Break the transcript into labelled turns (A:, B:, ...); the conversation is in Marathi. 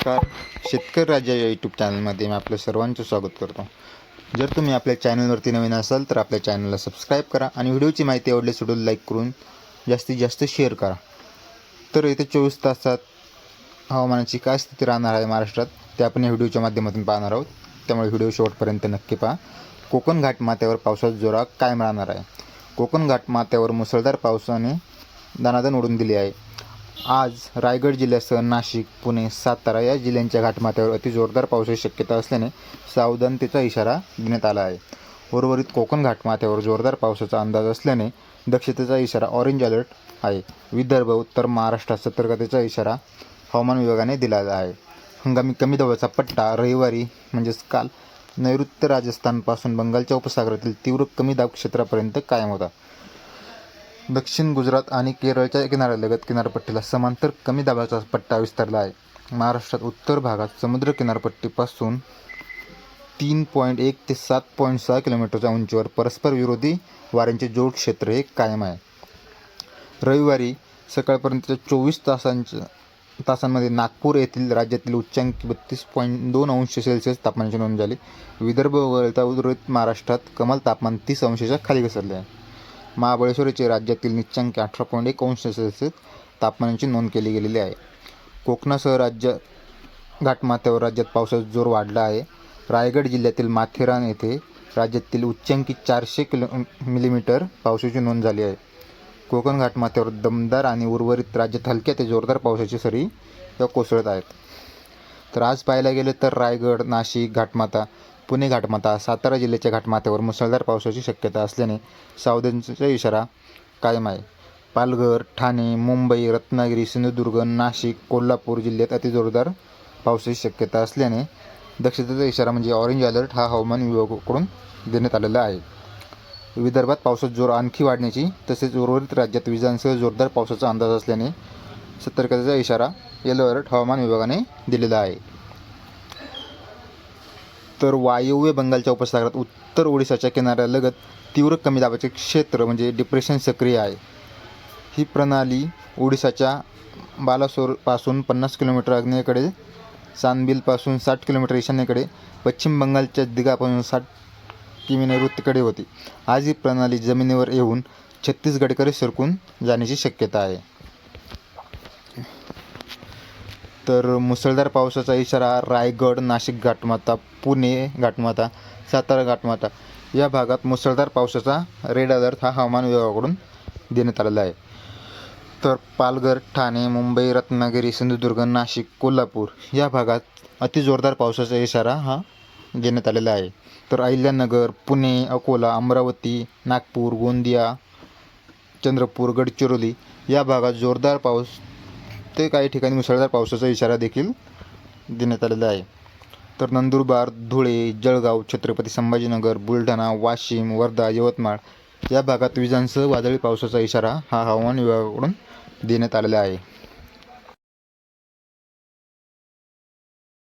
A: नमस्कार. शेतकरी राजा या यूट्यूब चॅनलमध्ये मी आपलं सर्वांचं स्वागत करतो. जर तुम्ही आपल्या चॅनलवरती नवीन असाल तर आपल्या चॅनलला सबस्क्राईब करा आणि व्हिडिओची माहिती आवडल्यास व्हिडिओला लाईक करून जास्तीत जास्त शेअर करा. तर येत्या 24 तासात हवामानाची काय स्थिती राहणार आहे महाराष्ट्रात ते आपण या व्हिडिओच्या माध्यमातून पाहणार आहोत. त्यामुळे व्हिडिओ शेवटपर्यंत नक्की पहा. कोकण घाटमाथ्यावर पावसाचा जोरा कायम राहणार आहे. कोकण घाटमाथ्यावर मुसळधार पावसाने दाणादाण उडून दिली आहे. आज रायगड जिल्ह्यासह नाशिक, पुणे, सातारा या जिल्ह्यांच्या घाटमाथ्यावर अतिजोरदार पावसाची शक्यता असल्याने सावधानतेचा इशारा देण्यात आला आहे. उर्वरित कोकण घाटमाथ्यावर जोरदार पावसाचा अंदाज असल्याने दक्षतेचा इशारा ऑरेंज अलर्ट आहे. विदर्भ, उत्तर महाराष्ट्रात सतर्कतेचा इशारा हवामान विभागाने दिला आहे. हंगामी कमी दाबाचा पट्टा रविवारी म्हणजेच काल नैऋत्य राजस्थानपासून बंगालच्या उपसागरातील तीव्र कमी दाब क्षेत्रापर्यंत कायम होता. दक्षिण गुजरात आणि केरळच्या किनाऱ्यालगत किनारपट्टीला समांतर कमी दाबाचा पट्टा विस्तारला आहे. महाराष्ट्रात उत्तर भागात समुद्र किनारपट्टीपासून 3.1 ते 7.6 किलोमीटरच्या उंचीवर परस्पर विरोधी वाऱ्यांचे जोड क्षेत्र हे कायम आहे. रविवारी सकाळपर्यंतच्या 24 तासांमध्ये नागपूर येथील राज्यातील उच्चांकी 32.2 अंश सेल्सिअस तापमानाची नोंद झाली. विदर्भ वगळता उर्वरित महाराष्ट्रात कमाल तापमान 30 अंशाच्या खाली घसरले आहे. महाबळेश्वर येथे राज्यातील निच्चांकी 18.1 अंश सेल्सिअस तापमानाची नोंद केली गेलेली आहे. कोकणासह घाटमाथ्यावर राज्यात पावसाचा जोर वाढला आहे. रायगड जिल्ह्यातील माथेरान येथे राज्यातील उच्चांकी 400 मिलीमीटर पावसाची नोंद झाली आहे. कोकण घाटमाथ्यावर दमदार आणि उर्वरित राज्यात हलक्या ते जोरदार पावसाची सरी कोसळत आहेत. तर आज पाहायला गेले तर रायगड, नाशिक घाटमाथा, पुणे घाटमाथा, सातारा जिल्ह्याच्या घाटमाथ्यावर मुसळधार पावसाची शक्यता असल्याने सावधानतेचा इशारा कायम आहे. पालघर, ठाणे, मुंबई, रत्नागिरी, सिंधुदुर्ग, नाशिक, कोल्हापूर जिल्ह्यात अतिजोरदार पावसाची शक्यता असल्याने दक्षतेचा इशारा म्हणजे ऑरेंज अलर्ट हा हवामान विभागाकडून देण्यात आलेला आहे. विदर्भात पावसाचा जोर आणखी वाढण्याची तसेच उर्वरित राज्यात विजांसह जोरदार पावसाचा अंदाज असल्याने सतर्कतेचा इशारा येलो अलर्ट हवामान विभागाने दिलेला आहे. तर वायव्य बंगालच्या उपसागरात उत्तर ओडिशाच्या किनाऱ्यालगत तीव्र कमी दाबाचे क्षेत्र म्हणजे डिप्रेशन सक्रिय आहे. ही प्रणाली ओडिशाच्या बालासोरपासून 50 किलोमीटर आग्नेयेकडे, चांदबिलपासून 60 किलोमीटर ईशान्येकडे, पश्चिम बंगालच्या दिगापासून 60 किमी नैऋत्येकडे होती. आज ही प्रणाली जमिनीवर येऊन छत्तीसगडकडे सरकून जाण्याची शक्यता आहे. तर मुसळधार पावसाचा इशारा रायगड, नाशिक घाटमाथा, पुणे घाटमाथा, सातारा घाटमाथा या भागात मुसळधार पावसाचा रेड अलर्ट हा हवामान विभागाकडून देण्यात आलेला आहे. तर पालघर, ठाणे, मुंबई, रत्नागिरी, सिंधुदुर्ग, नाशिक, कोल्हापूर या भागात अतिजोरदार पावसाचा इशारा हा देण्यात आलेला आहे. तर अहिल्यानगर, पुणे, अकोला, अमरावती, नागपूर, गोंदिया, चंद्रपूर, गडचिरोली या भागात जोरदार पाऊस ते काही ठिकाणी मुसळधार पावसाचा इशारा देखील देण्यात आलेला आहे. तर नंदुरबार, धुळे, जळगाव, छत्रपती संभाजीनगर, बुलढाणा, वाशिम, वर्धा, यवतमाळ या भागात विजांसह वादळी पावसाचा इशारा हा हवामान विभागाकडून देण्यात आलेला आहे.